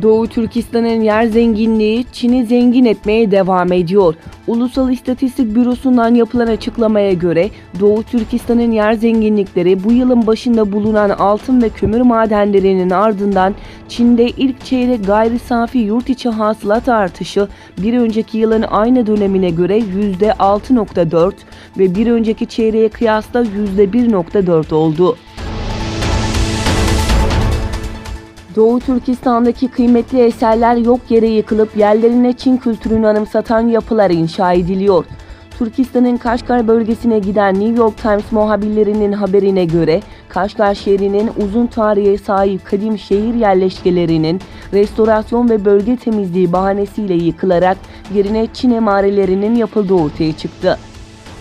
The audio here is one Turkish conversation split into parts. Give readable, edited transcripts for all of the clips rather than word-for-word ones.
Doğu Türkistan'ın yer zenginliği Çin'i zengin etmeye devam ediyor. Ulusal İstatistik Bürosu'ndan yapılan açıklamaya göre Doğu Türkistan'ın yer zenginlikleri bu yılın başında bulunan altın ve kömür madenlerinin ardından Çin'de ilk çeyrek gayri safi yurt içi hasılat artışı bir önceki yılın aynı dönemine göre %6.4 ve bir önceki çeyreğe kıyasla %1.4 oldu. Doğu Türkistan'daki kıymetli eserler yok yere yıkılıp yerlerine Çin kültürünü anımsatan yapılar inşa ediliyor. Türkistan'ın Kaşgar bölgesine giden New York Times muhabirlerinin haberine göre Kaşgar şehrinin uzun tarihe sahip kadim şehir yerleşkelerinin restorasyon ve bölge temizliği bahanesiyle yıkılarak yerine Çin emarelerinin yapıldığı ortaya çıktı.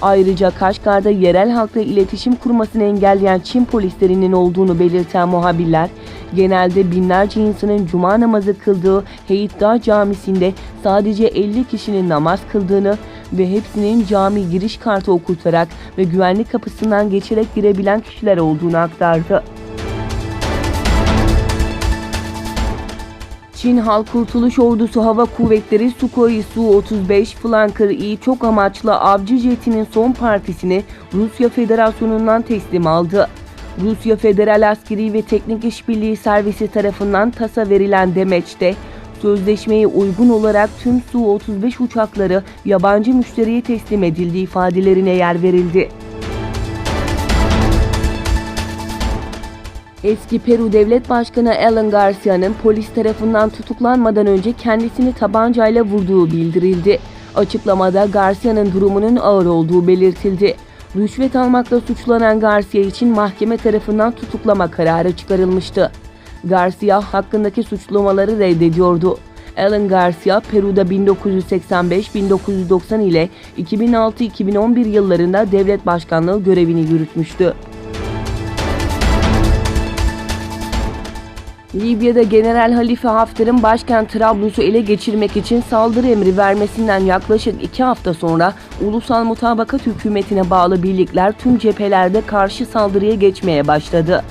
Ayrıca Kaşgar'da yerel halkla iletişim kurmasını engelleyen Çin polislerinin olduğunu belirten muhabirler, genelde binlerce insanın cuma namazı kıldığı Heyitgah Camisi'nde sadece 50 kişinin namaz kıldığını ve hepsinin cami giriş kartı okutarak ve güvenlik kapısından geçerek girebilen kişiler olduğunu aktardı. Çin Halk Kurtuluş Ordusu Hava Kuvvetleri Sukhoi Su-35 Flanker-I çok amaçlı avcı jetinin son partisini Rusya Federasyonu'ndan teslim aldı. Rusya Federal Askeri ve Teknik İşbirliği Servisi tarafından tasa verilen demeçte, sözleşmeye uygun olarak tüm Su-35 uçakları yabancı müşteriye teslim edildiği ifadelerine yer verildi. Eski Peru Devlet Başkanı Alan Garcia'nın polis tarafından tutuklanmadan önce kendisini tabancayla vurduğu bildirildi. Açıklamada Garcia'nın durumunun ağır olduğu belirtildi. Rüşvet almakla suçlanan Garcia için mahkeme tarafından tutuklama kararı çıkarılmıştı. Garcia hakkındaki suçlamaları reddediyordu. Alan Garcia, Peru'da 1985-1990 ile 2006-2011 yıllarında devlet başkanlığı görevini yürütmüştü. Libya'da General Halife Hafter'ın başkent Trablus'u ele geçirmek için saldırı emri vermesinden yaklaşık 2 hafta sonra Ulusal Mutabakat Hükümeti'ne bağlı birlikler tüm cephelerde karşı saldırıya geçmeye başladı.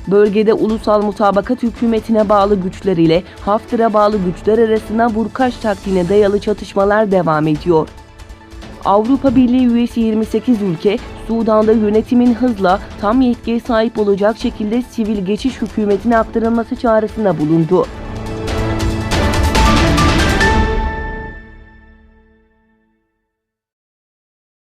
Bölgede Ulusal Mutabakat Hükümeti'ne bağlı güçler ile Hafter'a bağlı güçler arasında vurkaç taktiğine dayalı çatışmalar devam ediyor. Avrupa Birliği üyesi 28 ülke, Sudan'da yönetimin hızla tam yetkiye sahip olacak şekilde sivil geçiş hükümetine aktarılması çağrısında bulundu.